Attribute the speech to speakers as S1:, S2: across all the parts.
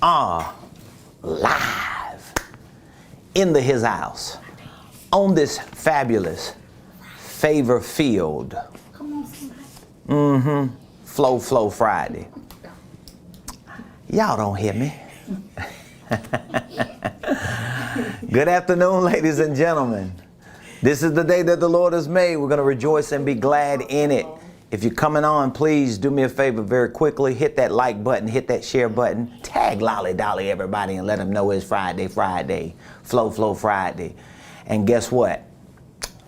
S1: are live in his house on this fabulous favor field. Flow Friday. Y'all don't hear me. Good afternoon, ladies and gentlemen. This is the day that the Lord has made. We're going to rejoice and be glad in it. If you're coming on, please do me a favor very quickly. Hit that like button, hit that share button. Tag Lolly Dolly everybody and let them know it's Friday. Flow Friday. And guess what?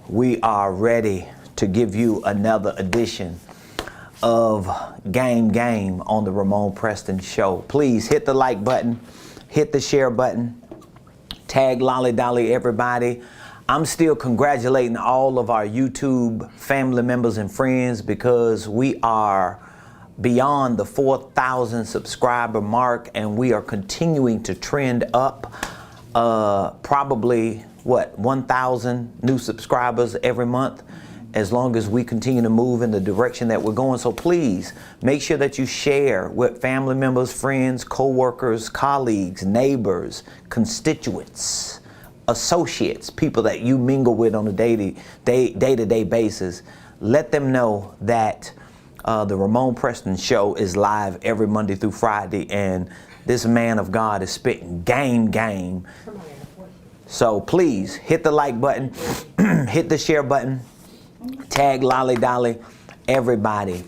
S1: We are ready to give you another edition of Game on the Ramon Preston Show. Please hit the like button, hit the share button, tag Lolly Dolly everybody. I'm still congratulating all of our YouTube family members and friends because we are beyond the 4,000 subscriber mark and we are continuing to trend up. Probably 1,000 new subscribers every month as long as we continue to move in the direction that we're going. So please make sure that you share with family members, friends, co-workers, colleagues, neighbors, constituents, associates, people that you mingle with on a day-to-day basis. Let them know that the Ramon Preston Show is live every Monday through Friday, and this man of God is spitting game. So please hit the like button, hit the share button, tag Lolly Dolly everybody.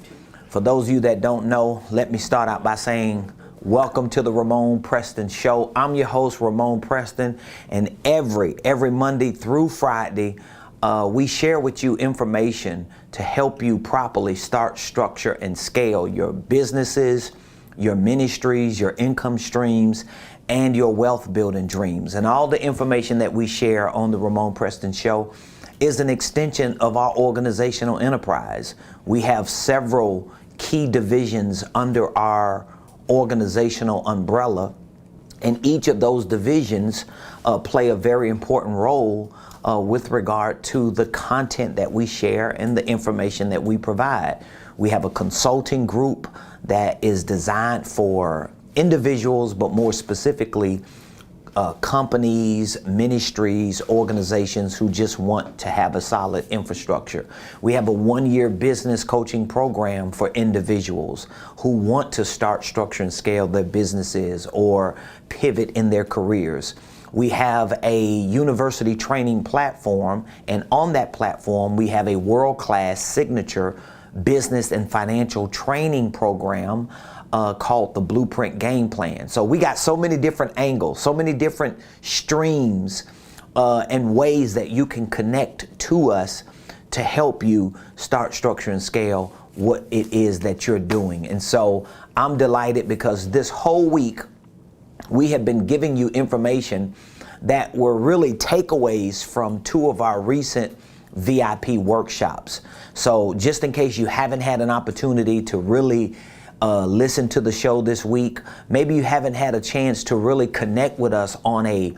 S1: For those of you that don't know, let me start out by saying welcome to the Ramon Preston Show. I'm your host, Ramon Preston, and every Monday through Friday, we share with you information to help you properly start, structure, and scale your businesses, your ministries, your income streams, and your wealth building dreams. And all the information that we share on the Ramon Preston Show is an extension of our organizational enterprise. We have several key divisions under our organizational umbrella, and each of those divisions play a very important role with regard to the content that we share and the information that we provide. We have a consulting group that is designed for individuals, but more specifically companies, ministries, organizations who just want to have a solid infrastructure. We have a one-year business coaching program for individuals who want to start, structure, and scale their businesses or pivot in their careers. We have a university training platform, and on that platform, we have a world-class signature business and financial training program called the Blueprint Game Plan. So we got so many different angles, so many different streams and ways that you can connect to us to help you start, structure, and scale what it is that you're doing. And so I'm delighted because this whole week we have been giving you information that were really takeaways from two of our recent VIP workshops. So just in case you haven't had an opportunity to really listen to the show this week, maybe you haven't had a chance to really connect with us on a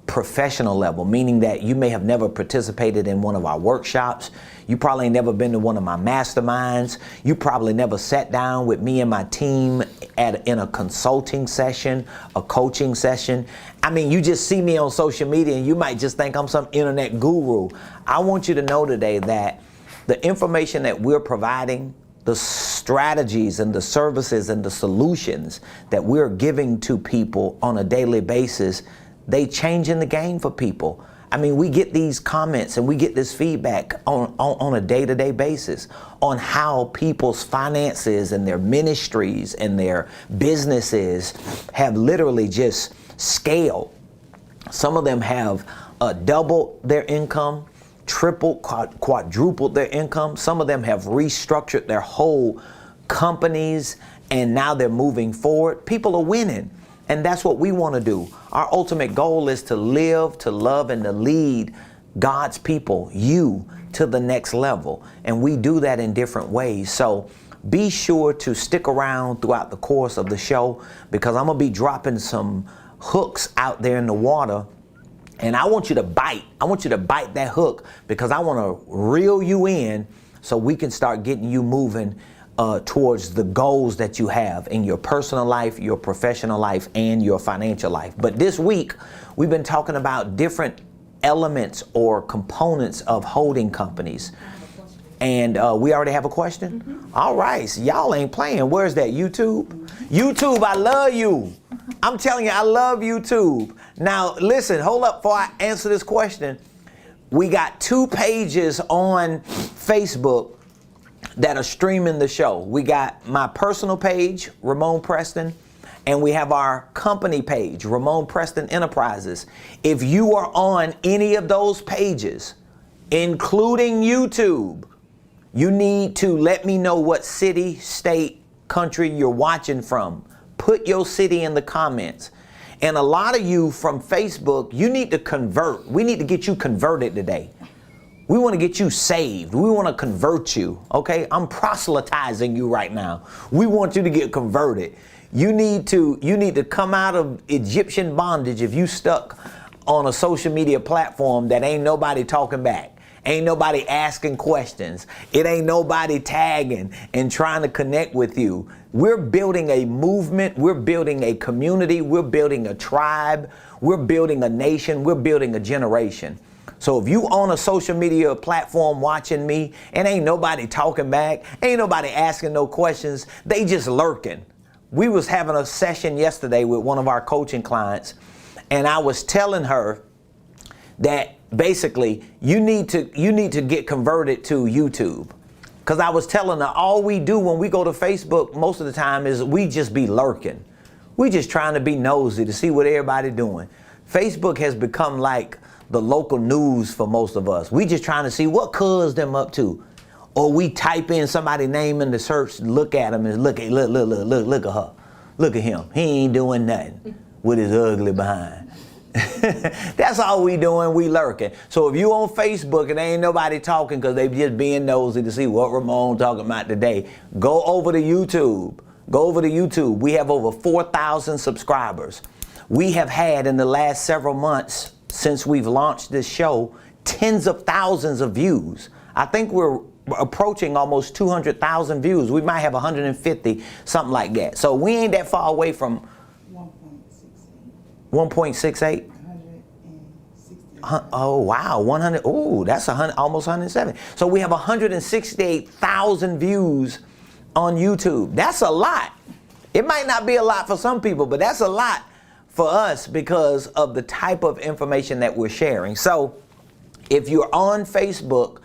S1: professional level, meaning that you may have never participated in one of our workshops. You probably never been to one of my masterminds. You probably never sat down with me and my team in a consulting session, a coaching session. I mean, you just see me on social media and you might just think I'm some internet guru. I want you to know today that the information that we're providing, the strategies and the services and the solutions that we're giving to people on a daily basis, they change in the game for people. I mean, we get these comments and we get this feedback on a day-to-day basis on how people's finances and their ministries and their businesses have literally just scaled. Some of them have doubled their income, tripled, quadrupled their income. Some of them have restructured their whole companies and now they're moving forward. People are winning. And that's what we want to do. Our ultimate goal is to live, to love, and to lead God's people, you, to the next level. And we do that in different ways. So be sure to stick around throughout the course of the show because I'm going to be dropping some hooks out there in the water. And I want you to bite. I want you to bite that hook because I want to reel you in so we can start getting you moving towards the goals that you have in your personal life, your professional life, and your financial life. But this week, we've been talking about different elements or components of holding companies. And we already have a question? Mm-hmm. All right, so y'all ain't playing. Where's that, YouTube? YouTube, I love you. I'm telling you, I love YouTube. Now, listen, hold up before I answer this question. We got 2 pages on Facebook that are streaming the show. We got my personal page, Ramon Preston, and we have our company page, Ramon Preston Enterprises. If you are on any of those pages, including YouTube, you need to let me know what city, state, country you're watching from. Put your city in the comments. And a lot of you from Facebook, you need to convert. We need to get you converted today. We want to get you saved. We want to convert you, okay? I'm proselytizing you right now. We want you to get converted. You need to come out of Egyptian bondage if you stuck on a social media platform that ain't nobody talking back. Ain't nobody asking questions. It ain't nobody tagging and trying to connect with you. We're building a movement. We're building a community. We're building a tribe. We're building a nation. We're building a generation. So if you on a social media platform watching me and ain't nobody talking back, ain't nobody asking no questions, they just lurking. We was having a session yesterday with one of our coaching clients, and I was telling her that basically you need to get converted to YouTube. Because I was telling her all we do when we go to Facebook most of the time is we just be lurking. We just trying to be nosy to see what everybody doing. Facebook has become like the local news for most of us. We just trying to see what cuz them up to. Or we type in somebody's name in the search, look at them and look at her. Look at him. He ain't doing nothing with his ugly behind. That's all we doing, we lurking. So if you on Facebook and ain't nobody talking because they just being nosy to see what Ramon talking about today, go over to YouTube. Go over to YouTube. We have over 4,000 subscribers. We have had in the last several months since we've launched this show, tens of thousands of views. I think we're approaching almost 200,000 views. We might have 150, something like that. So we ain't that far away from 1.68. Oh wow, 100. Oh, that's 100, almost 107. So we have 168,000 views on YouTube. That's a lot. It might not be a lot for some people, but that's a lot for us because of the type of information that we're sharing. So if you're on Facebook,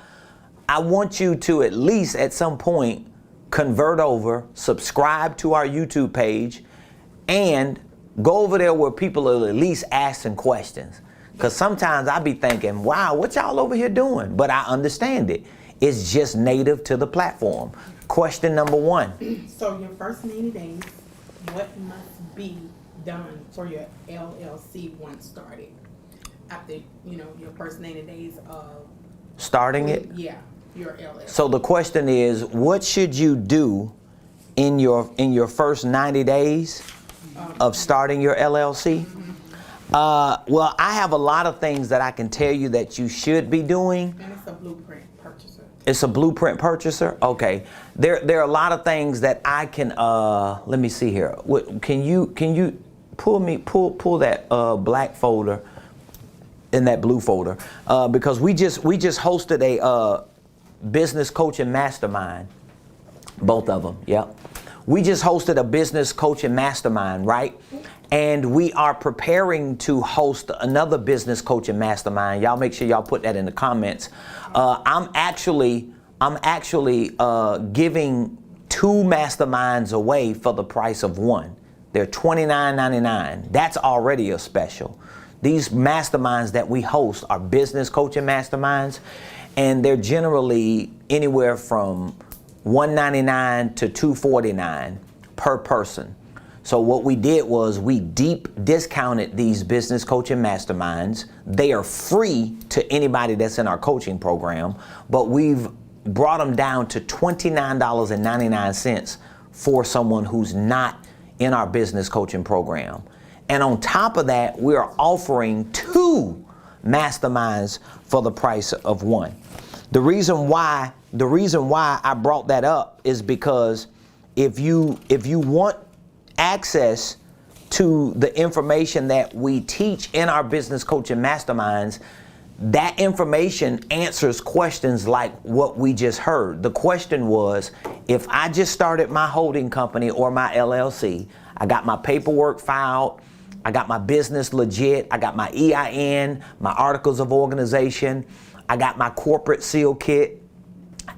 S1: I want you to at least at some point convert over, subscribe to our YouTube page, and go over there where people are at least asking questions. Because sometimes I be thinking, wow, what y'all over here doing? But I understand it. It's just native to the platform. Question number 1.
S2: So your first 90 days, what must be done for your LLC once started? After, your first 90 days of
S1: starting it?
S2: Yeah, your LLC.
S1: So the question is, what should you do in your first 90 days of starting your LLC? Well, I have a lot of things that I can tell you that you should be doing.
S2: And it's a blueprint purchaser.
S1: It's a blueprint purchaser? Okay. There are a lot of things that I can, let me see here. Can you pull that black folder in that blue folder? Because we just hosted a business coaching mastermind. Both of them, yep. We just hosted a business coaching mastermind, right? And we are preparing to host another business coaching mastermind. Y'all make sure y'all put that in the comments. I'm actually giving 2 masterminds away for the price of 1. They're $29.99. That's already a special. These masterminds that we host are business coaching masterminds, and they're generally anywhere from $199 to $249 per person. So what we did was we deep discounted these business coaching masterminds. They are free to anybody that's in our coaching program, but we've brought them down to $29.99 for someone who's not in our business coaching program. And on top of that, we are offering 2 masterminds for the price of 1. The reason why the reason why I brought that up is because if you want access to the information that we teach in our business coaching masterminds, that information answers questions like what we just heard. The question was, if I just started my holding company or my LLC, I got my paperwork filed, I got my business legit, I got my EIN, my articles of organization, I got my corporate seal kit,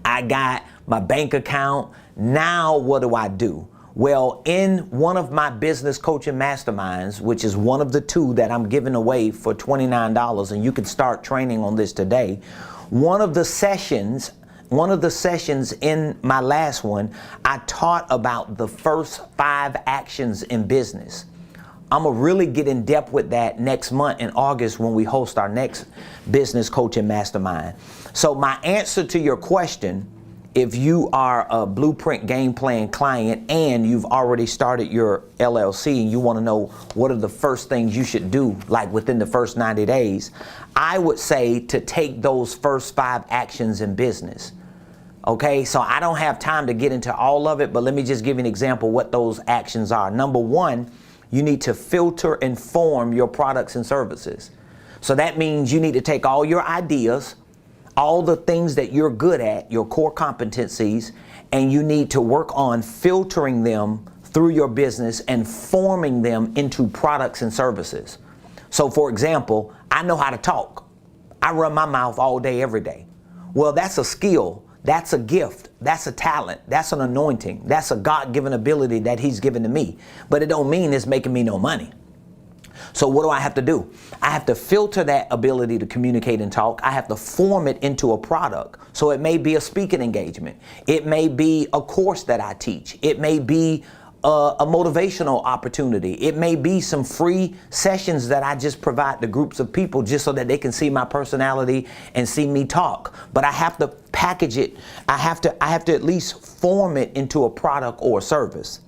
S1: I got my bank account. Now what do I do? Well, in one of my business coaching masterminds, which is one of the two that I'm giving away for $29, and you can start training on this today, one of the sessions in my last one, I taught about the first 5 actions in business. I'm gonna really get in depth with that next month in August when we host our next business coaching mastermind. So my answer to your question, if you are a Blueprint Game Plan client and you've already started your LLC and you want to know what are the first things you should do, like within the first 90 days, I would say to take those first 5 actions in business. Okay, so I don't have time to get into all of it, but let me just give you an example what those actions are. Number 1, you need to filter and form your products and services. So that means you need to take all your ideas, all the things that you're good at, your core competencies, and you need to work on filtering them through your business and forming them into products and services. So for example, I know how to talk. I run my mouth all day, every day. Well, that's a skill. That's a gift. That's a talent. That's an anointing. That's a God-given ability that He's given to me. But it don't mean it's making me no money. So what do I have to do? I have to filter that ability to communicate and talk. I have to form it into a product. So it may be a speaking engagement. It may be a course that I teach. It may be a motivational opportunity. It may be some free sessions that I just provide to groups of people just so that they can see my personality and see me talk. But I have to package it. I have to at least form it into a product or a service.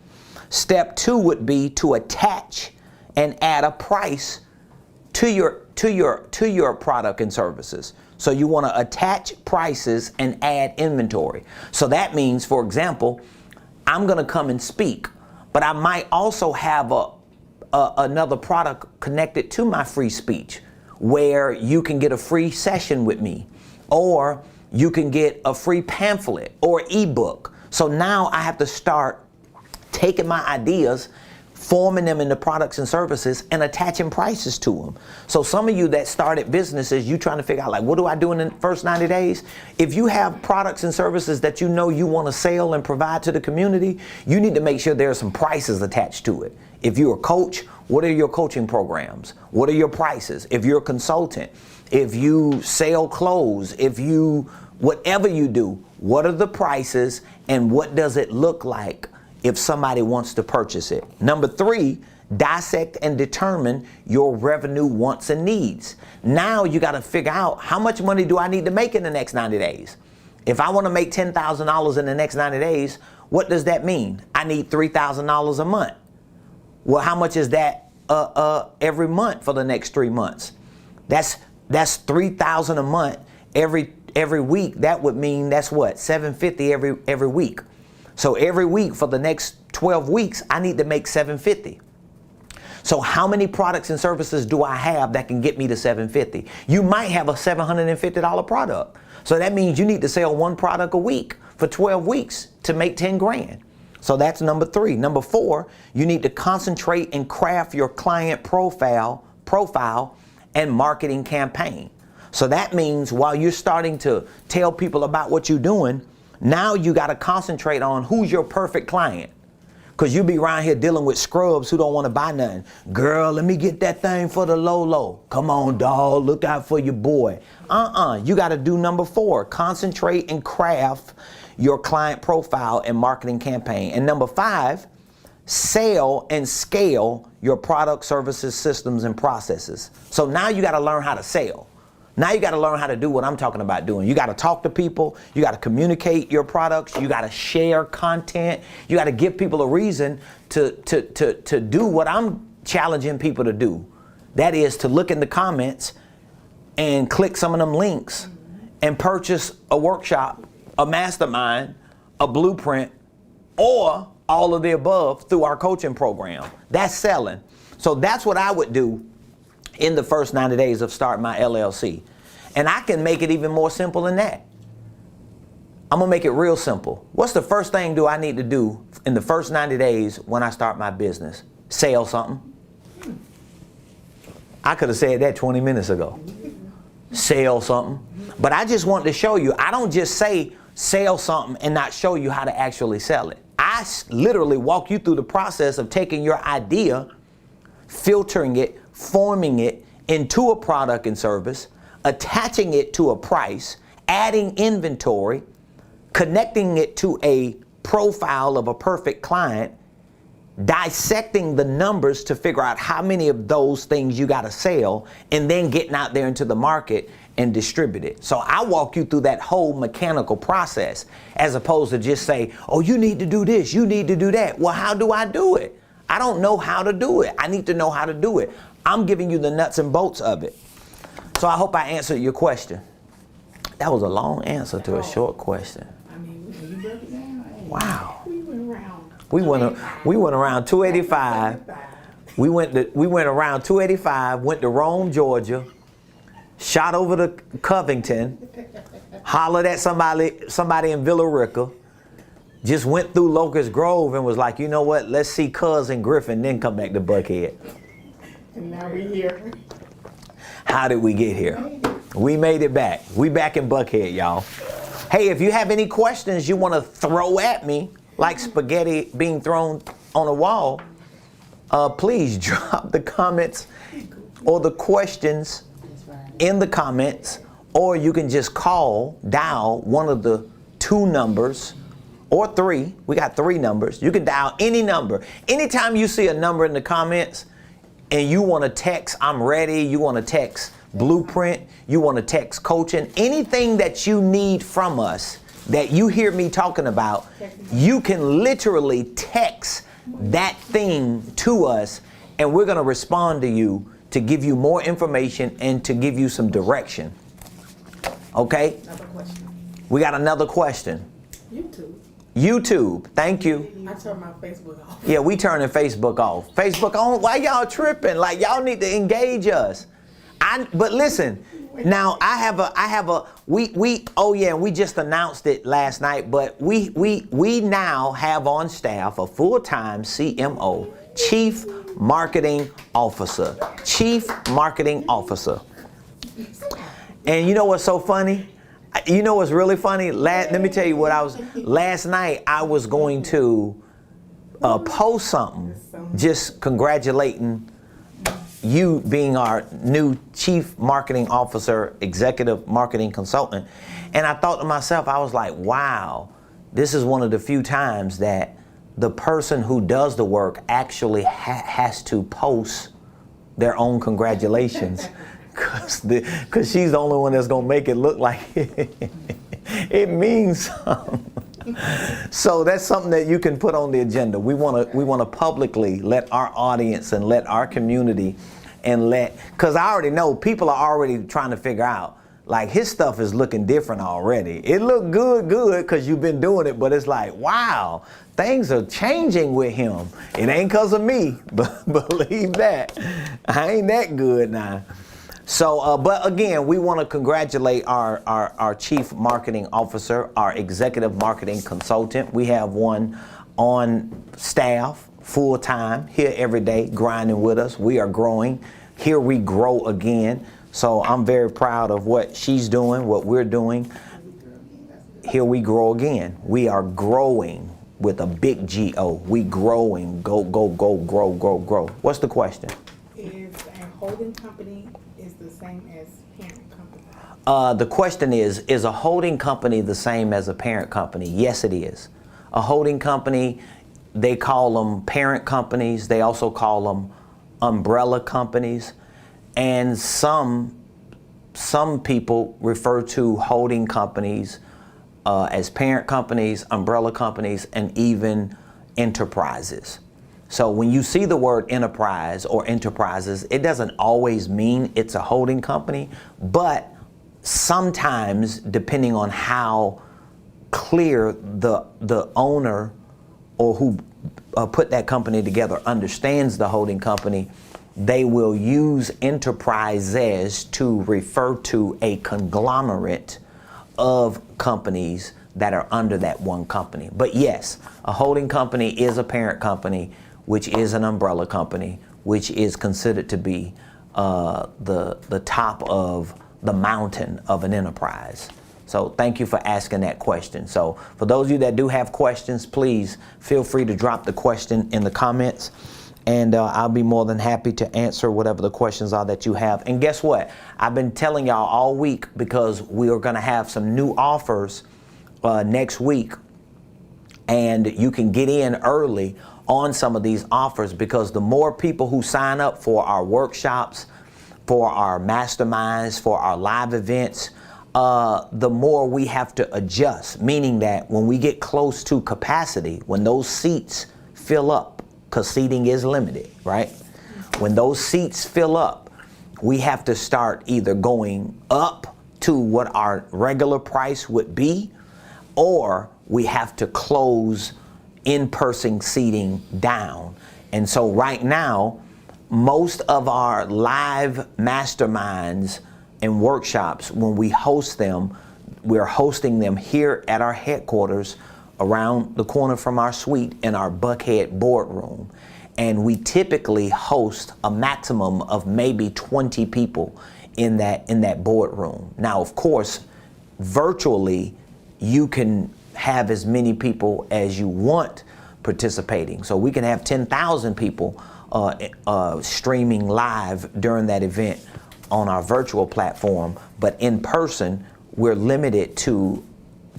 S1: Step 2 would be to attach and add a price to your product and services. So you want to attach prices and add inventory. So that means, for example, I'm going to come and speak, but I might also have another product connected to my free speech where you can get a free session with me, or you can get a free pamphlet or ebook. So now I have to start taking my ideas, forming them into products and services, and attaching prices to them. So some of you that started businesses, you trying to figure out, like, what do I do in the first 90 days? If you have products and services that you know you want to sell and provide to the community, you need to make sure there are some prices attached to it. If you're a coach, what are your coaching programs? What are your prices? If you're a consultant, if you sell clothes, whatever you do, what are the prices and what does it look like if somebody wants to purchase it? Number 3, dissect and determine your revenue wants and needs. Now you got to figure out, how much money do I need to make in the next 90 days? If I want to make $10,000 in the next 90 days, what does that mean? I need $3,000 a month. Well, how much is that every month for the next 3 months? That's $3,000 a month every week. That would mean that's what, $750 every week. So every week for the next 12 weeks, I need to make $750. So how many products and services do I have that can get me to $750? You might have a $750 product. So that means you need to sell 1 product a week for 12 weeks to make 10 grand. So that's number 3. Number 4, you need to concentrate and craft your client profile and marketing campaign. So that means while you're starting to tell people about what you're doing, now you got to concentrate on who's your perfect client. Because you be around here dealing with scrubs who don't want to buy nothing. Girl, let me get that thing for the low. Come on, dog, look out for your boy. You got to do number 4, concentrate and craft your client profile and marketing campaign. And number 5, sell and scale your product, services, systems, and processes. So now you got to learn how to sell. Now you got to learn how to do what I'm talking about doing. You got to talk to people. You got to communicate your products. You got to share content. You got to give people a reason to do what I'm challenging people to do. That is to look in the comments and click some of them links and purchase a workshop a mastermind, a blueprint, or all of the above through our coaching program. That's selling. So that's what I would do in the first 90 days of starting my LLC. And I can make it even more simple than that. I'm gonna make it real simple. What's the first thing do I need to do in the first 90 days when I start my business? Sell something. I could have said that 20 minutes ago. Sell something. But I just want to show you, I don't just say sell something and not show you how to actually sell it. I literally walk you through the process of taking your idea, filtering it, forming it into a product and service, attaching it to a price, adding inventory, connecting it to a profile of a perfect client, dissecting the numbers to figure out how many of those things you got to sell, and then getting out there into the market and distribute it. So I walk you through that whole mechanical process as opposed to just say, oh, you need to do this, you need to do that. Well, how do I do it? I don't know how to do it. I need to know how to do it. I'm giving you the nuts and bolts of it. So I hope I answered your question. That was a long answer to a short question.
S2: I mean, when you broke it down,
S1: Wow.
S2: we went around.
S1: We went around 285. We went around 285, went to Rome, Georgia, shot over to Covington, hollered at somebody in Villa Rica, just went through Locust Grove and was like, you know what, let's see Cuz and Griffin, then come back to Buckhead.
S2: And now we're here.
S1: How did we get here? We made it back. We back in Buckhead, y'all. Hey, if you have any questions you want to throw at me, like spaghetti being thrown on a wall, please drop the comments or the questions in the comments, or you can just dial one of the 2 numbers or 3. We got 3 numbers. You can dial any number. Anytime you see a number in the comments and you want to text, I'm ready, you want to text blueprint, you want to text coaching, anything that you need from us that you hear me talking about, you can literally text that thing to us and we're going to respond to you to give you more information and to give you some direction. Okay?
S2: Another question.
S1: We got another question. YouTube. Thank you.
S2: I turned my Facebook off.
S1: Yeah, we turning Facebook off. Facebook on? Why y'all tripping? Like, y'all need to engage us. But listen, now we just announced it last night, but we now have on staff a full-time CMO, Chief Marketing Officer. Chief Marketing Officer. And you know what's so funny? You know what's really funny? Let me tell you what last night I was going to post something just congratulating you being our new Chief Marketing Officer, Executive Marketing Consultant. And I thought to myself, I was like, wow, this is one of the few times that the person who does the work actually has to post their own congratulations. Because she's the only one that's going to make it look like it means something. So that's something that you can put on the agenda. We want to publicly let our audience and let our community because I already know people are already trying to figure out, like, his stuff is looking different already. It looked good because you've been doing it, but it's like, wow, things are changing with him. It ain't because of me, but believe that. I ain't that good now. So, but again, we want to congratulate our Chief Marketing Officer, our Executive Marketing Consultant. We have one on staff, full-time, here every day, grinding with us. We are growing. Here we grow again. So I'm very proud of what she's doing, what we're doing. Here we grow again. We are growing with a big G-O. We growing, go, grow. What's the question?
S2: Is a holding company the same as parent company?
S1: The question is a holding company the same as a parent company? Yes, it is. A holding company, they call them parent companies. They also call them umbrella companies. And some people refer to holding companies as parent companies, umbrella companies, and even enterprises. So when you see the word enterprise or enterprises, it doesn't always mean it's a holding company, but sometimes, depending on how clear the owner or who put that company together understands the holding company, they will use enterprises to refer to a conglomerate of companies that are under that one company. But yes, a holding company is a parent company, which is an umbrella company, which is considered to be the top of the mountain of an enterprise. So thank you for asking that question. So for those of you that do have questions, please feel free to drop the question in the comments, and I'll be more than happy to answer whatever the questions are that you have. And guess what? I've been telling y'all all week, because we are going to have some new offers next week, and you can get in early on some of these offers, because the more people who sign up for our workshops, for our masterminds, for our live events, the more we have to adjust, meaning that when we get close to capacity, when those seats fill up, because seating is limited, right? When those seats fill up, we have to start either going up to what our regular price would be, or we have to close in-person seating down. And so right now, most of our live masterminds and workshops, when we host them, we're hosting them here at our headquarters around the corner from our suite in our Buckhead boardroom. And we typically host a maximum of maybe 20 people in that boardroom. Now, of course, virtually, you can have as many people as you want participating. So we can have 10,000 people streaming live during that event on our virtual platform, but in person, we're limited to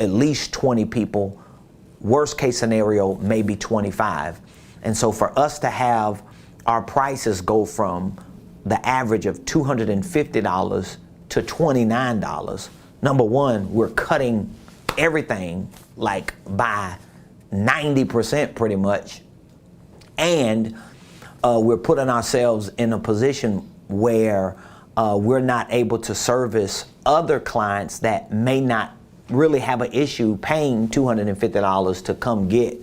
S1: at least 20 people, worst case scenario, maybe 25. And so for us to have our prices go from the average of $250 to $29, number one, we're cutting everything like by 90% pretty much, and we're putting ourselves in a position where we're not able to service other clients that may not really have an issue paying $250 to come get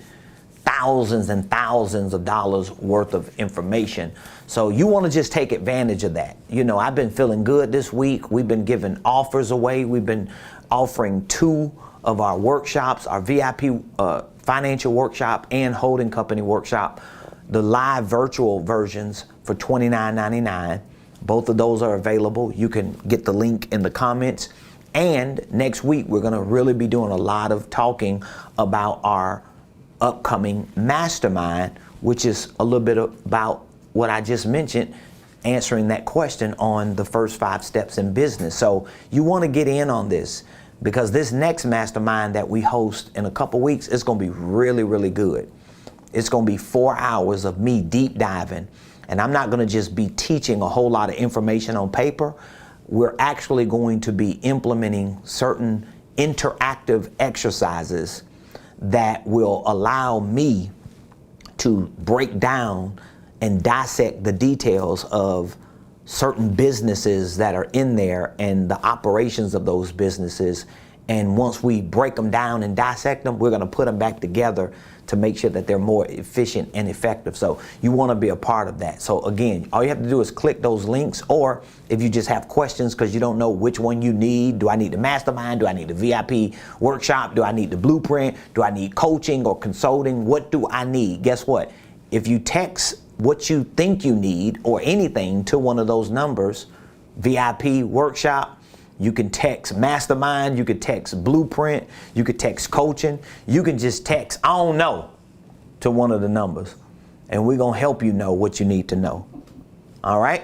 S1: thousands and thousands of dollars worth of information. So you want to just take advantage of that. You know, I've been feeling good this week. We've been giving offers away. We've been offering 2 of our workshops, our VIP financial workshop and holding company workshop, the live virtual versions for $29.99. Both of those are available. You can get the link in the comments. And next week, we're going to really be doing a lot of talking about our upcoming mastermind, which is a little bit about what I just mentioned, answering that question on the first 5 steps in business. So you want to get in on this, because this next mastermind that we host in a couple weeks is going to be really, really good. It's going to be 4 hours of me deep diving. And I'm not going to just be teaching a whole lot of information on paper. We're actually going to be implementing certain interactive exercises that will allow me to break down and dissect the details of certain businesses that are in there and the operations of those businesses. And once we break them down and dissect them, we're going to put them back together to make sure that they're more efficient and effective. So you want to be a part of that. So again, all you have to do is click those links, or if you just have questions because you don't know which one you need, do I need the mastermind? Do I need the VIP workshop? Do I need the blueprint? Do I need coaching or consulting? What do I need? Guess what? If you text what you think you need or anything to one of those numbers, VIP workshop, you can text mastermind, you could text blueprint, you could text coaching, you can just text, I don't know, to one of the numbers. And we're going to help you know what you need to know. All right?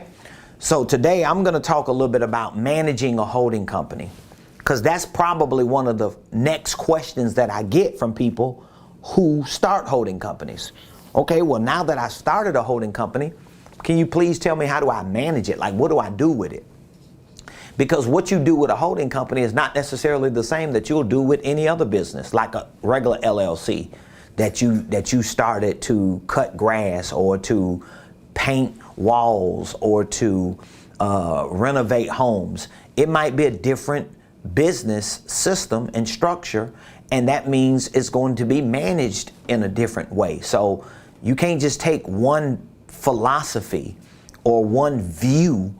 S1: So today I'm going to talk a little bit about managing a holding company, because that's probably one of the next questions that I get from people who start holding companies. Okay, well, now that I started a holding company, can you please tell me, how do I manage it? Like, what do I do with it? Because what you do with a holding company is not necessarily the same that you'll do with any other business, like a regular LLC that you started to cut grass or to paint walls or to renovate homes. It might be a different business system and structure, And that means it's going to be managed in a different way. So you can't just take one philosophy or one view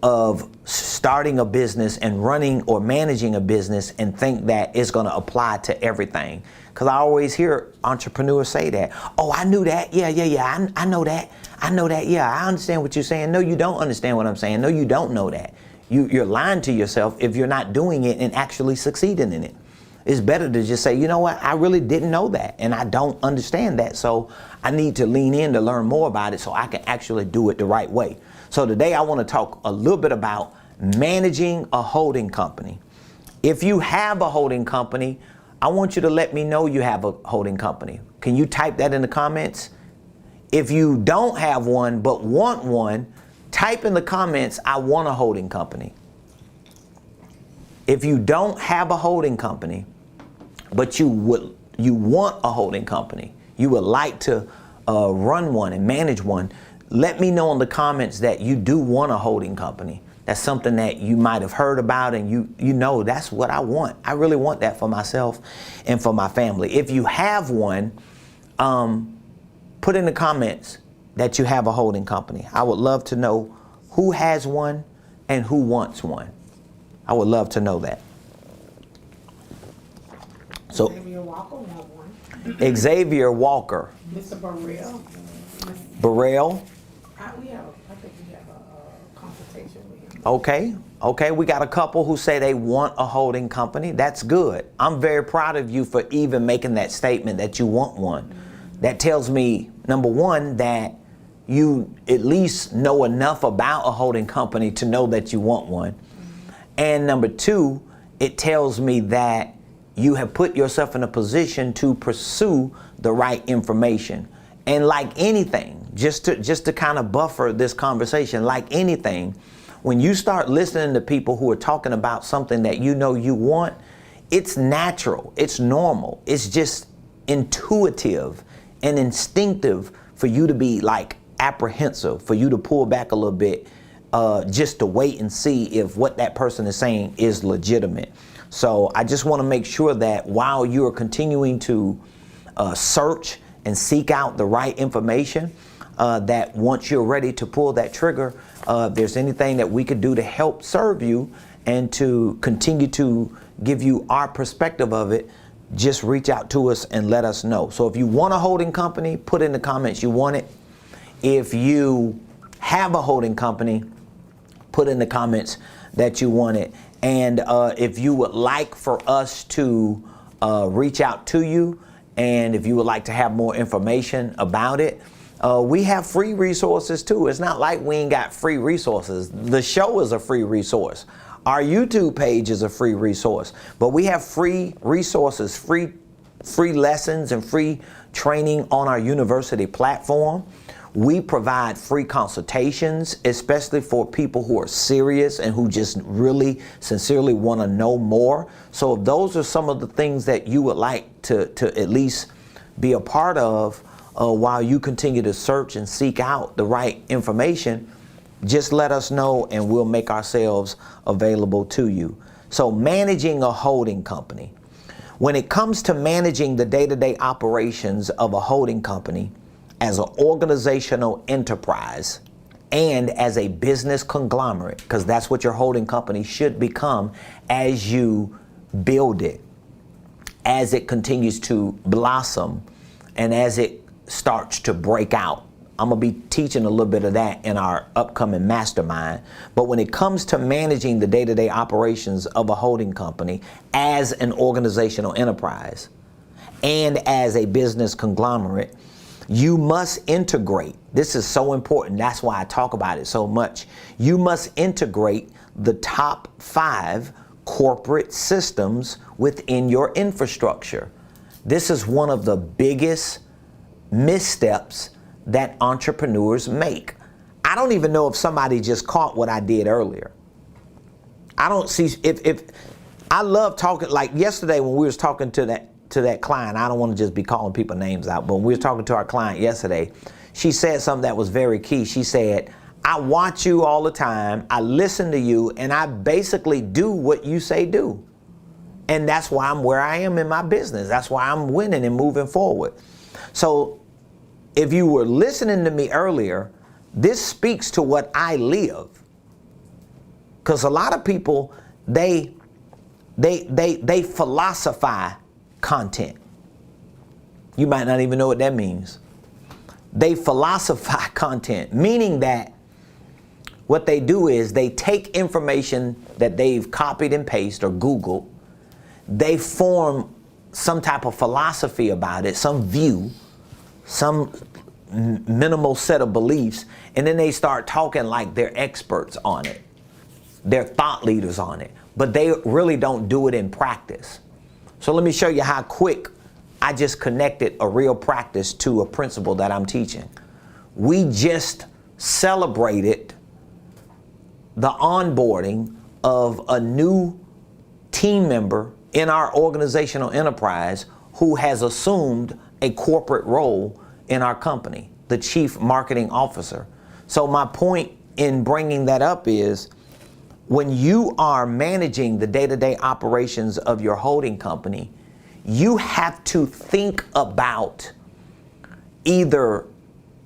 S1: of starting a business and running or managing a business and think that it's going to apply to everything. Because I always hear entrepreneurs say that. Oh, I knew that. Yeah. I know that. I know that. Yeah, I understand what you're saying. No, you don't understand what I'm saying. No, you don't know that. You're lying to yourself if you're not doing it and actually succeeding in it. It's better to just say, you know what, I really didn't know that and I don't understand that. So I need to lean in to learn more about it so I can actually do it the right way. So today I want to talk a little bit about managing a holding company. If you have a holding company, I want you to let me know you have a holding company. Can you type that in the comments? If you don't have one but want one, type in the comments, I want a holding company. If you don't have a holding company, but you want a holding company, you would like to run one and manage one, let me know in the comments that you do want a holding company. That's something that you might have heard about and you know that's what I want. I really want that for myself and for my family. If you have one, put in the comments that you have a holding company. I would love to know who has one and who wants one. I would love to know that. So
S2: Xavier Walker want one.
S1: Xavier Walker.
S2: Mr. Burrell.
S1: Burrell.
S2: I think we have a consultation with him.
S1: Okay, we got a couple who say they want a holding company. That's good. I'm very proud of you for even making that statement that you want one. That tells me, number one, that you at least know enough about a holding company to know that you want one. And number two, it tells me that you have put yourself in a position to pursue the right information. And like anything, just to kind of buffer this conversation, like anything, when you start listening to people who are talking about something that you know you want, it's natural, it's normal, it's just intuitive and instinctive for you to be like apprehensive, for you to pull back a little bit, just to wait and see if what that person is saying is legitimate. So I just want to make sure that while you're continuing to search and seek out the right information, that once you're ready to pull that trigger, if there's anything that we could do to help serve you and to continue to give you our perspective of it, just reach out to us and let us know. So if you want a holding company, put in the comments you want it. If you have a holding company, put in the comments that you want it. And if you would like for us to reach out to you, and if you would like to have more information about it, we have free resources too. It's not like we ain't got free resources. The show is a free resource. Our YouTube page is a free resource. But we have free resources, free lessons and free training on our university platform. We provide free consultations, especially for people who are serious and who just really sincerely want to know more. So if those are some of the things that you would like to at least be a part of while you continue to search and seek out the right information, just let us know and we'll make ourselves available to you. So managing a holding company. When it comes to managing the day-to-day operations of a holding company, as an organizational enterprise and as a business conglomerate, because that's what your holding company should become as you build it, as it continues to blossom, and as it starts to break out. I'm going to be teaching a little bit of that in our upcoming mastermind. But when it comes to managing the day-to-day operations of a holding company as an organizational enterprise and as a business conglomerate, you must integrate. This is so important. That's why I talk about it so much. You must integrate the top 5 corporate systems within your infrastructure. This is one of the biggest missteps that entrepreneurs make. I don't even know if somebody just caught what I did earlier. I don't see if I love talking, like yesterday when we was talking to that client. I don't want to just be calling people names out, but when we were talking to our client yesterday, she said something that was very key. She said, I watch you all the time, I listen to you, and I basically do what you say do. And that's why I'm where I am in my business. That's why I'm winning and moving forward. So if you were listening to me earlier, this speaks to what I live. Because a lot of people, they philosophize content. You might not even know what that means. They philosophize content, meaning that what they do is they take information that they've copied and pasted or Googled, they form some type of philosophy about it, some view, some minimal set of beliefs, and then they start talking like they're experts on it. They're thought leaders on it, but they really don't do it in practice. So let me show you how quick I just connected a real practice to a principle that I'm teaching. We just celebrated the onboarding of a new team member in our organizational enterprise who has assumed a corporate role in our company, the Chief Marketing Officer. So my point in bringing that up is, when you are managing the day-to-day operations of your holding company, you have to think about either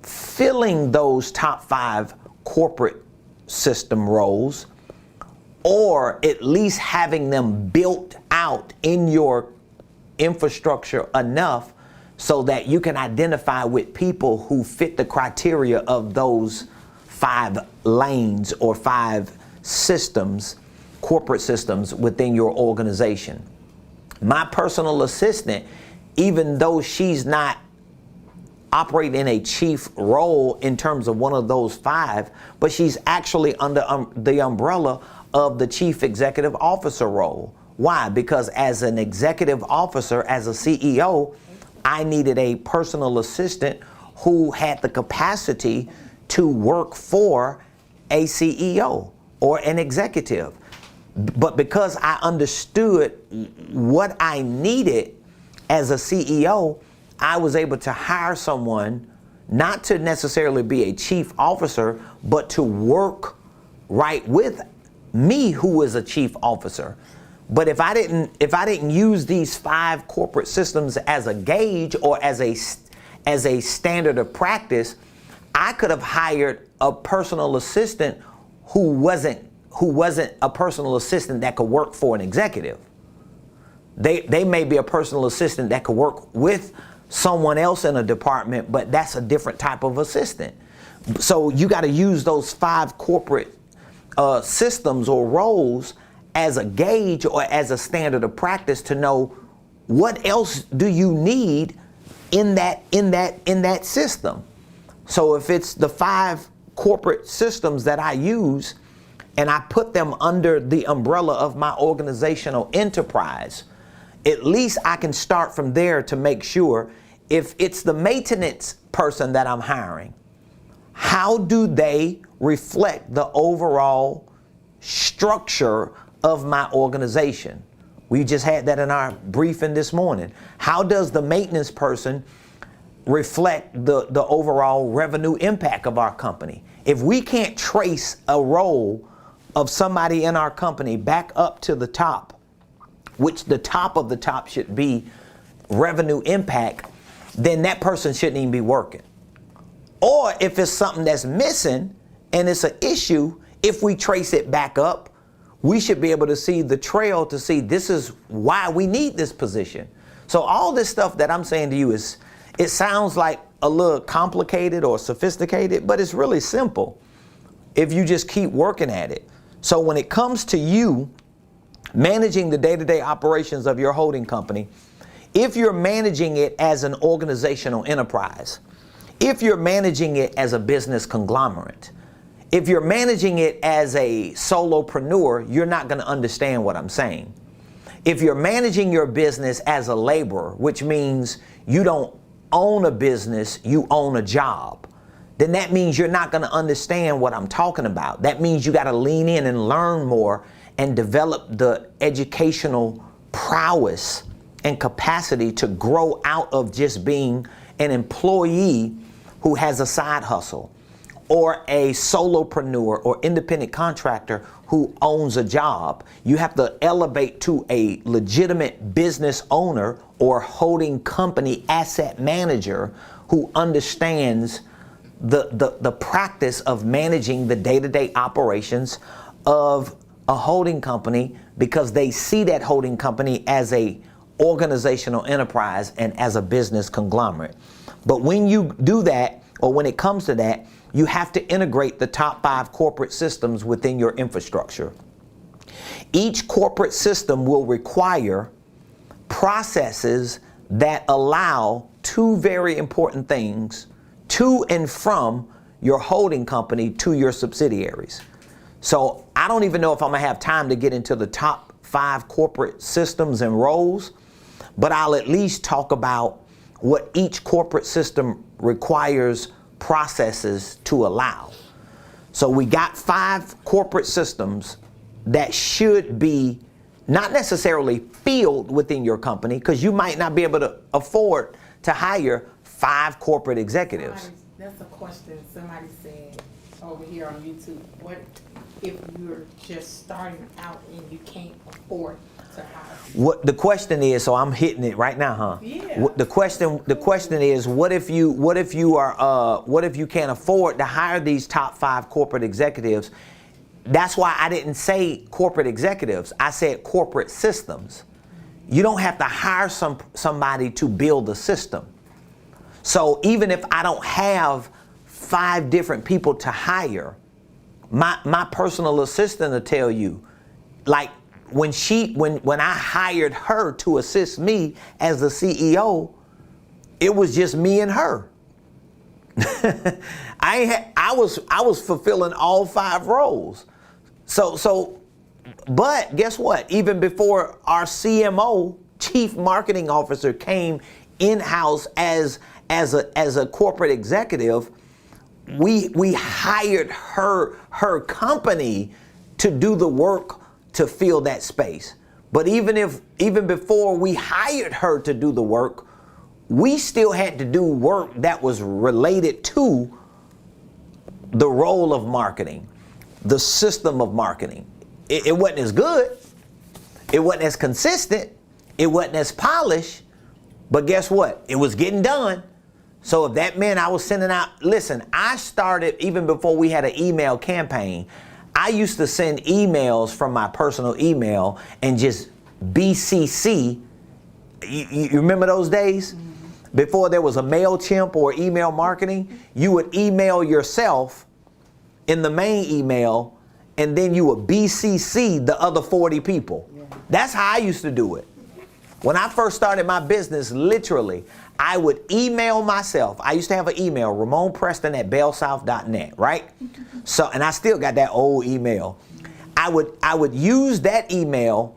S1: filling those top 5 corporate system roles, or at least having them built out in your infrastructure enough so that you can identify with people who fit the criteria of those 5 lanes or 5 systems, corporate systems within your organization. My personal assistant, even though she's not operating in a chief role in terms of one of those 5, but she's actually under the umbrella of the chief executive officer role. Why? Because as an executive officer, as a CEO, I needed a personal assistant who had the capacity to work for a CEO or an executive. But because I understood what I needed as a CEO, I was able to hire someone not to necessarily be a chief officer, but to work right with me, who is a chief officer. But if I didn't use these 5 corporate systems as a gauge or as a standard of practice, I could have hired a personal assistant who wasn't a personal assistant that could work for an executive. They may be a personal assistant that could work with someone else in a department, but that's a different type of assistant. So you got to use those 5 corporate systems or roles as a gauge or as a standard of practice to know what else do you need in that system. So if it's the 5 corporate systems that I use and I put them under the umbrella of my organizational enterprise, at least I can start from there to make sure if it's the maintenance person that I'm hiring, how do they reflect the overall structure of my organization? We just had that in our briefing this morning. How does the maintenance person reflect the overall revenue impact of our company? If we can't trace a role of somebody in our company back up to the top, which the top of the top should be revenue impact, then that person shouldn't even be working. Or if it's something that's missing and it's an issue, if we trace it back up, we should be able to see the trail to see this is why we need this position. So all this stuff that I'm saying to you is, it sounds like a little complicated or sophisticated, but it's really simple if you just keep working at it. So when it comes to you managing the day-to-day operations of your holding company, if you're managing it as an organizational enterprise, if you're managing it as a business conglomerate, if you're managing it as a solopreneur, you're not going to understand what I'm saying. If you're managing your business as a laborer, which means you don't own a business, you own a job, then that means you're not going to understand what I'm talking about. That means you got to lean in and learn more and develop the educational prowess and capacity to grow out of just being an employee who has a side hustle, or a solopreneur or independent contractor who owns a job. You have to elevate to a legitimate business owner or holding company asset manager who understands the practice of managing the day-to-day operations of a holding company, because they see that holding company as a organizational enterprise and as a business conglomerate. But when you do that, or when it comes to that, you have to integrate the top 5 corporate systems within your infrastructure. Each corporate system will require processes that allow 2 very important things to and from your holding company to your subsidiaries. So I don't even know if I'm gonna have time to get into the top 5 corporate systems and roles, but I'll at least talk about what each corporate system requires processes to allow. So we got 5 corporate systems that should be not necessarily filled within your company, because you might not be able to afford to hire 5 corporate executives.
S2: That's a question somebody said over here on YouTube. What if you're just starting out and you can't afford to hire?
S1: What the question is, so I'm hitting it right now, huh?
S2: Yeah.
S1: The question is, what if you can't afford to hire these top 5 corporate executives? That's why I didn't say corporate executives. I said corporate systems. You don't have to hire somebody to build a system. So even if I don't have 5 different people to hire, my personal assistant will tell you, like when I hired her to assist me as the CEO, it was just me and her. I was fulfilling all 5 roles. But guess what? Even before our CMO, Chief Marketing Officer, came in-house as a corporate executive, we hired her company to do the work to fill that space. But even before we hired her to do the work, we still had to do work that was related to the role of marketing, the system of marketing. It wasn't as good, it wasn't as consistent, it wasn't as polished, but guess what? It was getting done. So if that meant I was sending out, listen, I started even before we had an email campaign. I used to send emails from my personal email and just BCC. You remember those days? Mm-hmm. Before there was a MailChimp or email marketing, you would email yourself in the main email, and then you would BCC the other 40 people. Yeah. That's how I used to do it. When I first started my business, literally, I would email myself. I used to have an email, RamonPreston@bellsouth.net, right? So, and I still got that old email. I would use that email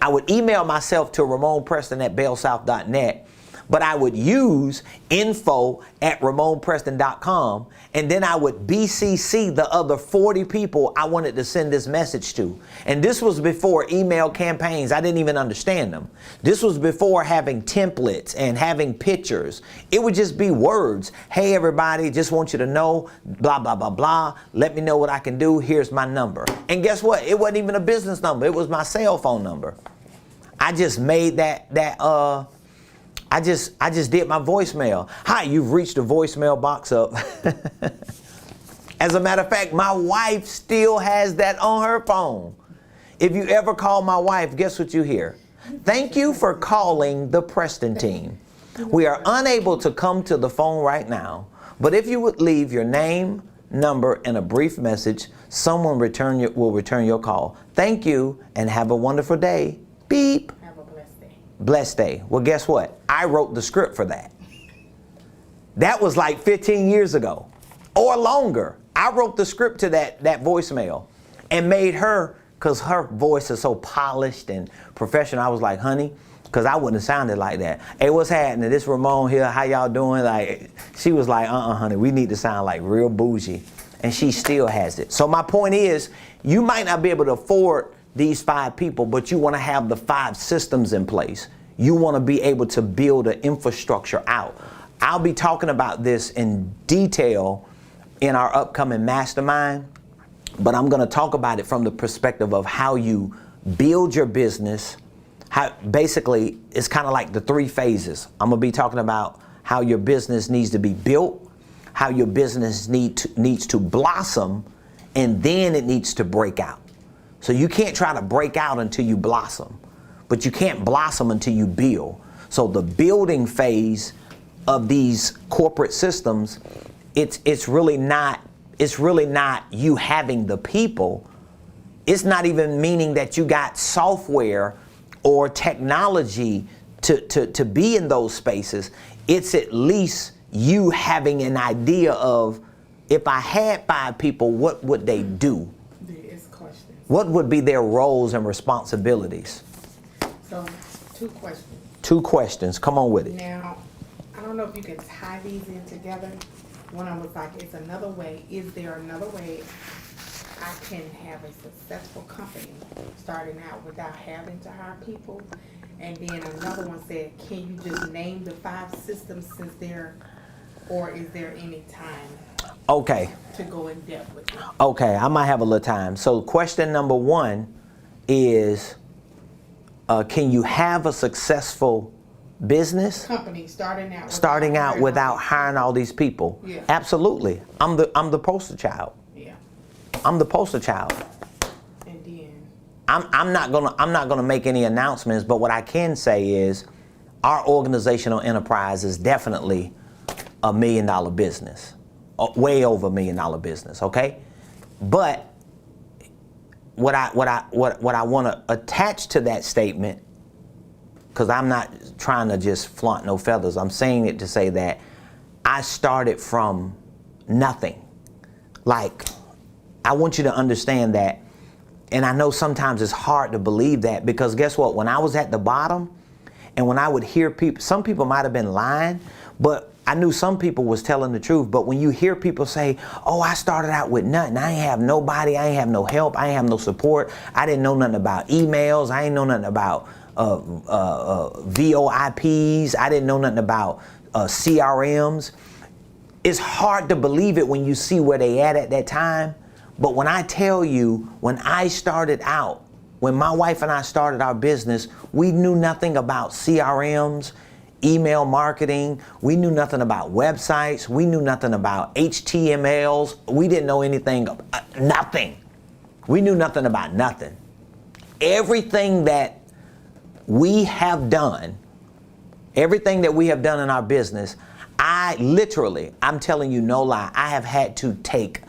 S1: I would email myself to RamonPreston@bellsouth.net, but I would use info@RamonPreston.com, and then I would BCC the other 40 people I wanted to send this message to. And this was before email campaigns. I didn't even understand them. This was before having templates and having pictures. It would just be words. Hey, everybody, just want you to know, blah, blah, blah, blah. Let me know what I can do. Here's my number. And guess what? It wasn't even a business number. It was my cell phone number. I just made I just did my voicemail. Hi, you've reached the voicemail box up. As a matter of fact, my wife still has that on her phone. If you ever call my wife, guess what you hear? Thank you for calling the Preston team. We are unable to come to the phone right now, but if you would leave your name, number, and a brief message, someone will return your call. Thank you and have a wonderful day. Beep. Blessed day. Well, guess what? I wrote the script for that. That was like 15 years ago or longer. I wrote the script to that voicemail and made her, because her voice is so polished and professional. I was like, honey, because I wouldn't have sounded like that. Hey, what's happening? This Ramon here. How y'all doing? Like, she was like, honey, we need to sound like real bougie. And she still has it. So my point is, you might not be able to afford these 5 people, but you want to have the 5 systems in place. You want to be able to build an infrastructure out. I'll be talking about this in detail in our upcoming mastermind, but I'm going to talk about it from the perspective of how you build your business. How basically it's kind of like the 3 phases. I'm going to be talking about how your business needs to be built, how your business needs to blossom, and then it needs to break out. So you can't try to break out until you blossom, but you can't blossom until you build. So the building phase of these corporate systems, it's really not you having the people. It's not even meaning that you got software or technology to be in those spaces. It's at least you having an idea of, if I had 5 people, what would they do?
S2: There is questions.
S1: What would be their roles and responsibilities?
S2: So, 2 questions.
S1: 2 questions. Come on with it.
S2: Now, I don't know if you can tie these in together. One of them was like, it's another way. Is there another way I can have a successful company starting out without having to hire people? And then another one said, can you just name the 5 systems since there, or is there any time
S1: Okay.
S2: to go in depth with it?
S1: Okay, I might have a little time. So question number 1 is, can you have a successful business
S2: Company starting out
S1: without hiring all these people?
S2: Yeah.
S1: Absolutely. I'm the poster child.
S2: Yeah.
S1: I'm the poster child.
S2: And then
S1: I'm not gonna make any announcements, but what I can say is our organizational enterprise is definitely $1 million business, way over $1 million business. Okay, but what I want to attach to that statement, because I'm not trying to just flaunt no feathers. I'm saying it to say that I started from nothing. Like, I want you to understand that. And I know sometimes it's hard to believe that, because guess what? When I was at the bottom, and when I would hear people, some people might have been lying, but I knew some people was telling the truth. But when you hear people say, oh, I started out with nothing. I ain't have nobody. I ain't have no help. I ain't have no support. I didn't know nothing about emails. I ain't know nothing about VoIPs. I didn't know nothing about CRMs. It's hard to believe it when you see where they at that time. But when I tell you, when I started out, when my wife and I started our business, we knew nothing about CRMs, email marketing. We knew nothing about websites. We knew nothing about HTMLs. We didn't know anything, nothing. We knew nothing about nothing. Everything that we have done, everything that we have done in our business, I'm telling you no lie, I have had to take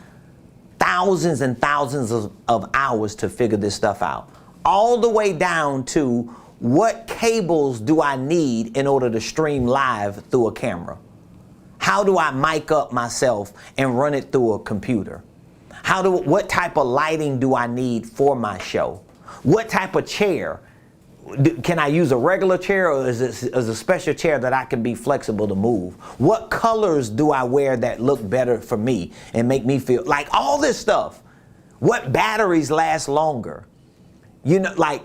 S1: thousands and thousands of hours to figure this stuff out. All the way down to, what cables do I need in order to stream live through a camera? How do I mic up myself and run it through a computer? What type of lighting do I need for my show? What type of chair? Can I use a regular chair, or is it a special chair that I can be flexible to move? What colors do I wear that look better for me and make me feel like all this stuff? What batteries last longer? You know, like,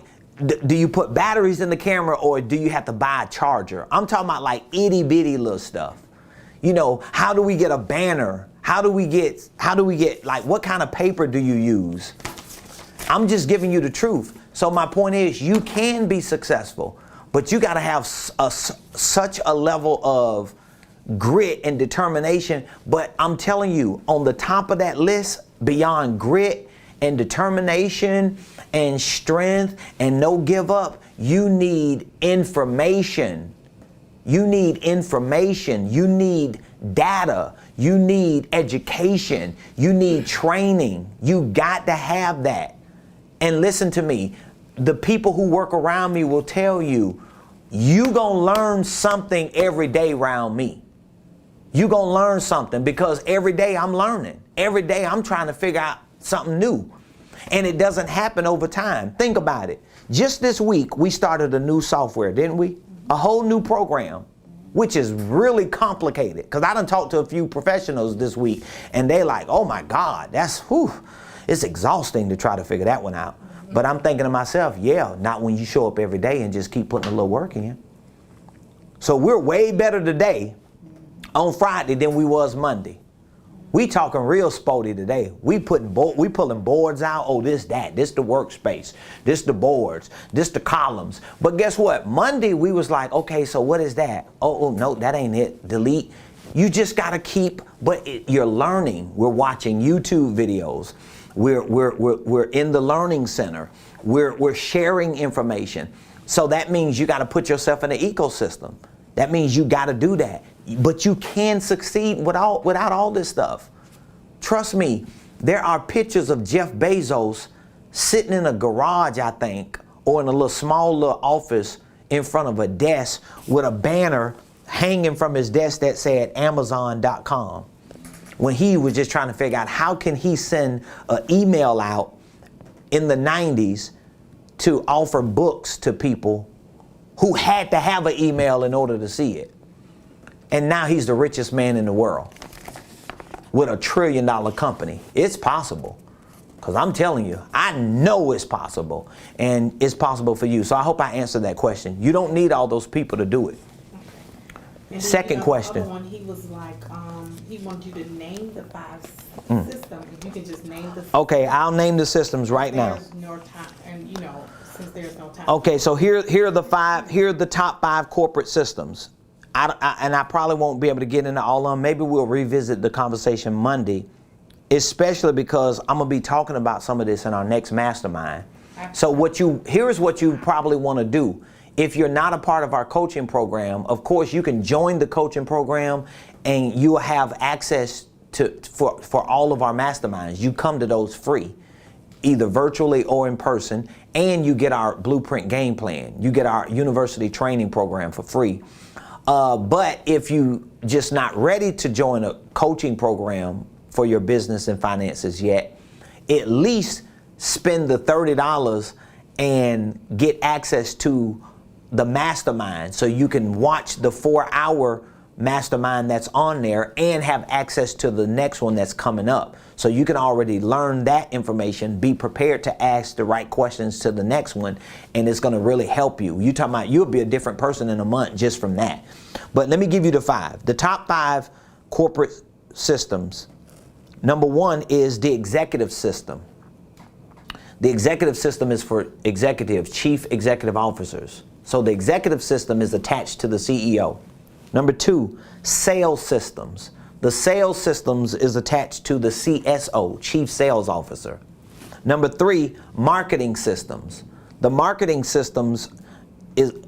S1: do you put batteries in the camera, or do you have to buy a charger? I'm talking about like itty bitty little stuff. You know, how do we get a banner? How do we get, like, what kind of paper do you use? I'm just giving you the truth. So my point is, you can be successful, but you got to have such a level of grit and determination. But I'm telling you, on the top of that list, beyond grit and determination and strength and no give up, you need information. You need information. You need data. You need education. You need training. You got to have that. And listen to me, the people who work around me will tell you, you gonna learn something every day around me. You gonna learn something, because every day I'm learning. Every day I'm trying to figure out something new. And it doesn't happen over time. Think about it. Just this week, we started a new software, didn't we? A whole new program, which is really complicated. Because I done talked to a few professionals this week, and they like, oh my God, it's exhausting to try to figure that one out. But I'm thinking to myself, yeah, not when you show up every day and just keep putting a little work in. So we're way better today on Friday than we was Monday. We talking real sporty today. We pulling boards out. Oh, this the workspace, this the boards, this the columns. But guess what? Monday we was like, okay, so what is that? Oh no, that ain't it. Delete. You just gotta keep. But you're learning. We're watching YouTube videos. We're in the learning center. We're sharing information. So that means you got to put yourself in the ecosystem. That means you got to do that. But you can succeed without all this stuff. Trust me, there are pictures of Jeff Bezos sitting in a garage, I think, or in a small little office in front of a desk with a banner hanging from his desk that said Amazon.com. When he was just trying to figure out how can he send an email out in the 90s to offer books to people who had to have an email in order to see it. And now he's the richest man in the world with $1 trillion company. It's possible. Because I'm telling you, I know it's possible. And it's possible for you. So I hope I answered that question. You don't need all those people to do it.
S2: And
S1: second question.
S2: The other one, he was like, he wanted you to name the 5 systems. If you can just name the systems.
S1: Okay, I'll name the systems right now.
S2: There's no time, and since there's no time.
S1: Okay, so here are the top 5 corporate systems. I probably won't be able to get into all of them. Maybe we'll revisit the conversation Monday, especially because I'm gonna be talking about some of this in our next mastermind. So here's what you probably want to do. If you're not a part of our coaching program, of course you can join the coaching program and you'll have access for all of our masterminds. You come to those free, either virtually or in person, and you get our blueprint game plan. You get our university training program for free. But if you just not ready to join a coaching program for your business and finances yet, at least spend the $30 and get access to the mastermind so you can watch the 4-hour mastermind that's on there and have access to the next one that's coming up. So you can already learn that information, be prepared to ask the right questions to the next one, and it's going to really help you. You talking about you'll be a different person in a month just from that. But let me give you the 5. The top 5 corporate systems. Number 1 is the executive system. The executive system is for executives, chief executive officers. So the executive system is attached to the CEO. Number 2, sales systems. The sales systems is attached to the CSO, chief sales officer. Number 3, marketing systems. The marketing systems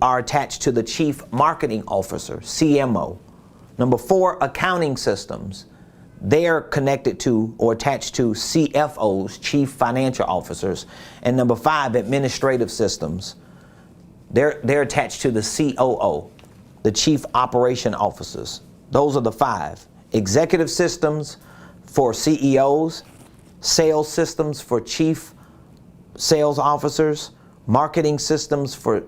S1: are attached to the chief marketing officer, CMO. Number 4, accounting systems. They're connected to or attached to CFOs, chief financial officers. And number 5, administrative systems. They're attached to the COO, the chief operation officers. Those are the 5. Executive systems for CEOs, sales systems for chief sales officers, marketing systems for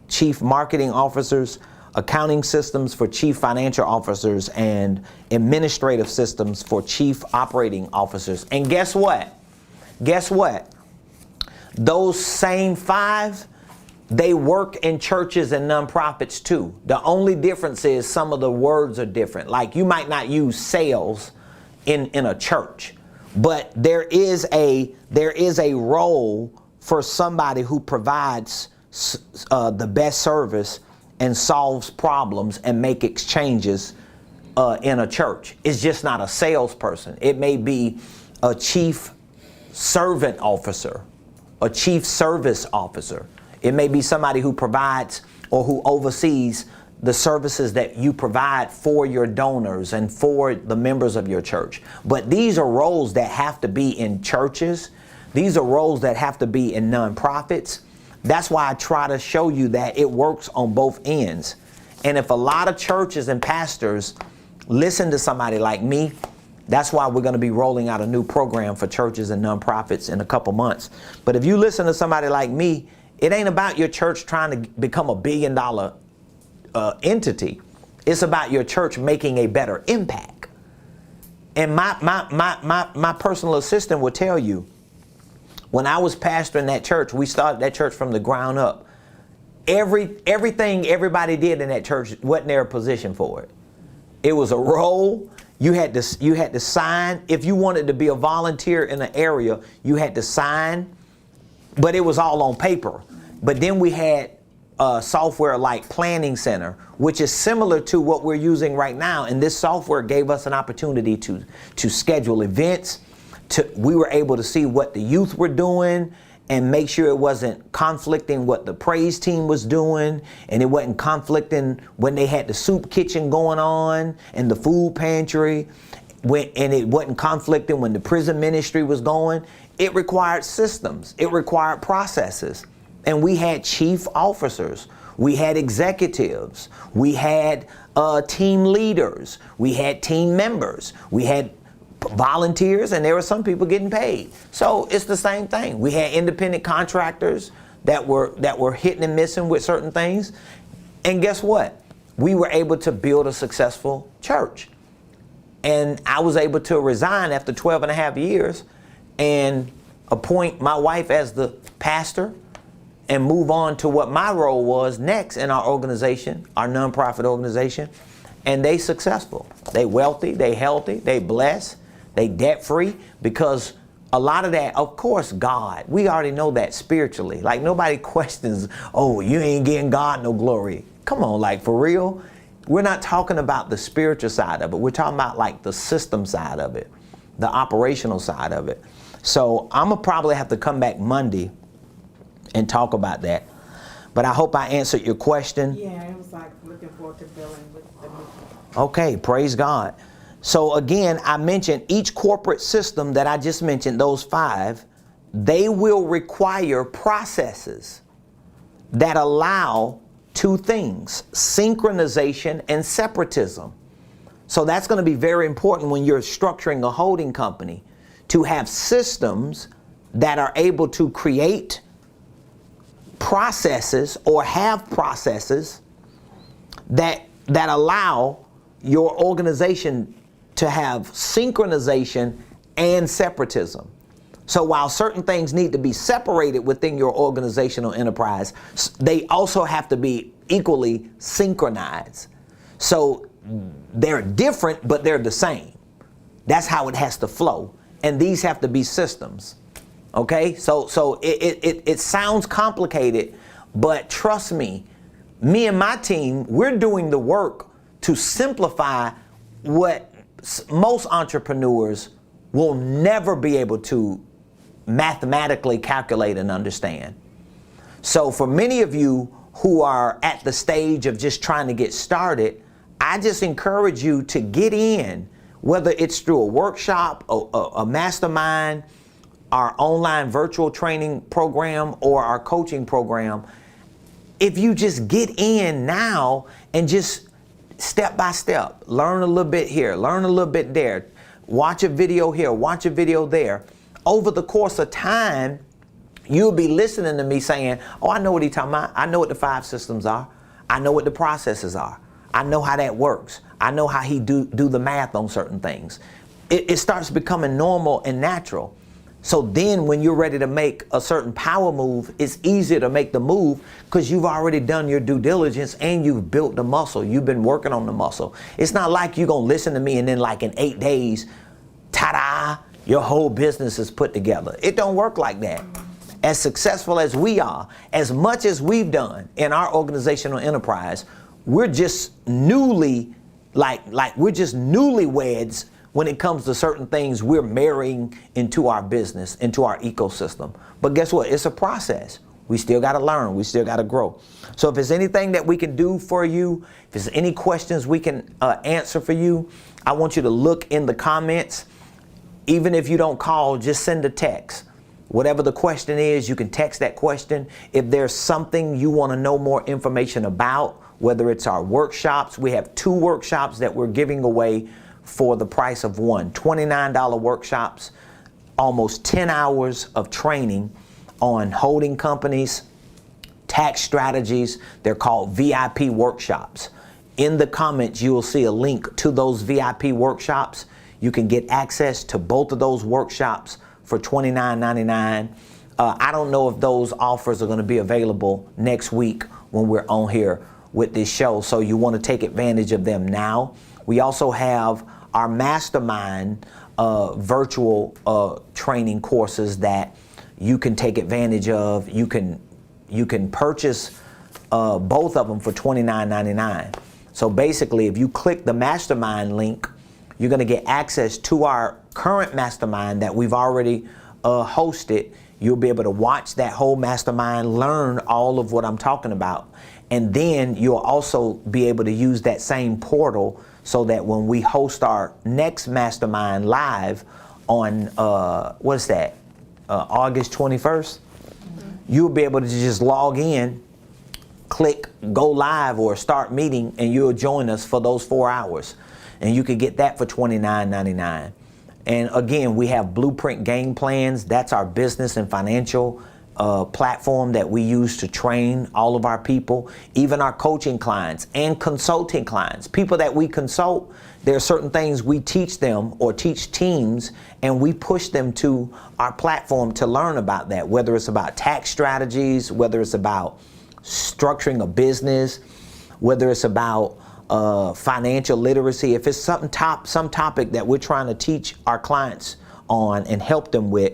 S1: chief marketing officers, accounting systems for chief financial officers, and administrative systems for chief operating officers. And guess what? Guess what? Those same 5, they work in churches and nonprofits too. The only difference is some of the words are different. Like you might not use sales in a church, but there is a role for somebody who provides the best service and solves problems and make exchanges in a church. It's just not a salesperson. It may be a chief servant officer, a chief service officer. It may be somebody who provides or who oversees the services that you provide for your donors and for the members of your church. But these are roles that have to be in churches. These are roles that have to be in nonprofits. That's why I try to show you that it works on both ends. And if a lot of churches and pastors listen to somebody like me, that's why we're going to be rolling out a new program for churches and nonprofits in a couple months. But if you listen to somebody like me, it ain't about your church trying to become a $1 billion entity. It's about your church making a better impact. And my personal assistant will tell you, when I was pastoring that church, we started that church from the ground up. Everything everybody did in that church wasn't there a position for it. It was a role. You had to sign. If you wanted to be a volunteer in an area, you had to sign, but it was all on paper. But then we had software like Planning Center, which is similar to what we're using right now. And this software gave us an opportunity to schedule events. We were able to see what the youth were doing and make sure it wasn't conflicting what the praise team was doing, and it wasn't conflicting when they had the soup kitchen going on and the food pantry, and it wasn't conflicting when the prison ministry was going. It required systems. It required processes. And we had chief officers. We had executives. We had team leaders. We had team members. We had volunteers, and there were some people getting paid. So it's the same thing. We had independent contractors that were hitting and missing with certain things. And guess what? We were able to build a successful church. And I was able to resign after 12 and a half years and appoint my wife as the pastor and move on to what my role was next in our organization, our nonprofit organization. And they successful. They wealthy, they healthy, they blessed. They debt-free, because a lot of that, of course, God. We already know that spiritually. Like, nobody questions, oh, you ain't getting God no glory. Come on, like, for real? We're not talking about the spiritual side of it. We're talking about, like, the system side of it, the operational side of it. So I'm going to probably have to come back Monday and talk about that. But I hope I answered your question.
S2: Yeah, it was like looking forward to building with the new.
S1: Okay, praise God. So again, I mentioned each corporate system that I just mentioned, those 5, they will require processes that allow 2 things, synchronization and separatism. So that's going to be very important when you're structuring a holding company, to have systems that are able to create processes or have processes that allow your organization to have synchronization and separatism. So while certain things need to be separated within your organizational enterprise, they also have to be equally synchronized. So they're different, but they're the same. That's how it has to flow. And these have to be systems. Okay? So it sounds complicated, but trust me, me and my team, we're doing the work to simplify what most entrepreneurs will never be able to mathematically calculate and understand. So for many of you who are at the stage of just trying to get started, I just encourage you to get in, whether it's through a workshop, a mastermind, our online virtual training program, or our coaching program. If you just get in now and just step by step, learn a little bit here, learn a little bit there, watch a video here, watch a video there. Over the course of time, you'll be listening to me saying, oh, I know what he's talking about. I know what the 5 systems are. I know what the processes are. I know how that works. I know how he do the math on certain things. It starts becoming normal and natural. So then when you're ready to make a certain power move, it's easier to make the move because you've already done your due diligence and you've built the muscle. You've been working on the muscle. It's not like you're going to listen to me and then like in 8 days, ta-da, your whole business is put together. It don't work like that. As successful as we are, as much as we've done in our organizational enterprise, we're just we're just newlyweds when it comes to certain things we're marrying into our business, into our ecosystem. But guess what? It's a process. We still got to learn. We still got to grow. So if there's anything that we can do for you, if there's any questions we can answer for you, I want you to look in the comments. Even if you don't call, just send a text. Whatever the question is, you can text that question. If there's something you want to know more information about, whether it's our workshops, we have 2 workshops that we're giving away for the price of one. $29 workshops, almost 10 hours of training on holding companies, tax strategies. They're called VIP workshops. In the comments, you will see a link to those VIP workshops. You can get access to both of those workshops for $29.99. I don't know if those offers are going to be available next week when we're on here with this show, so you want to take advantage of them now. We also have our mastermind virtual training courses that you can take advantage of. You can purchase both of them for $29.99. So basically, if you click the mastermind link, you're going to get access to our current mastermind that we've already hosted. You'll be able to watch that whole mastermind, learn all of what I'm talking about. And then you'll also be able to use that same portal so that when we host our next mastermind live on, what's that, August 21st, you'll be able to just log in, click go live or start meeting, and you'll join us for those 4 hours. And you can get that for $29.99. And again, we have Blueprint Game Plans. That's our business and financial platform that we use to train all of our people, even our coaching clients and consulting clients. People that we consult, there are certain things we teach them or teach teams, and we push them to our platform to learn about that, whether it's about tax strategies, whether it's about structuring a business, whether it's about financial literacy. If it's some topic that we're trying to teach our clients on and help them with,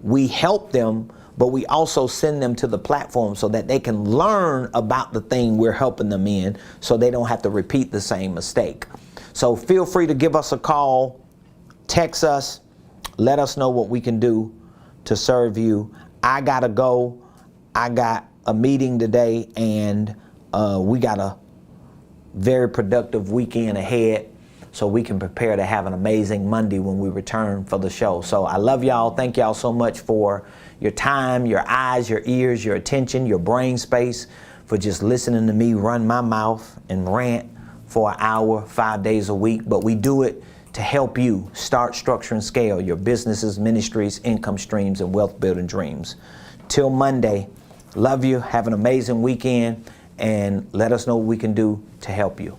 S1: we help them, but we also send them to the platform so that they can learn about the thing we're helping them in, so they don't have to repeat the same mistake. So feel free to give us a call, text us, let us know what we can do to serve you. I gotta go. I got a meeting today, and we got a very productive weekend ahead, so we can prepare to have an amazing Monday when we return for the show. So I love y'all. Thank y'all so much for your time, your eyes, your ears, your attention, your brain space, for just listening to me run my mouth and rant for an hour, 5 days a week. But we do it to help you start, structure, and scale your businesses, ministries, income streams, and wealth building dreams. Till Monday, love you. Have an amazing weekend, and let us know what we can do to help you.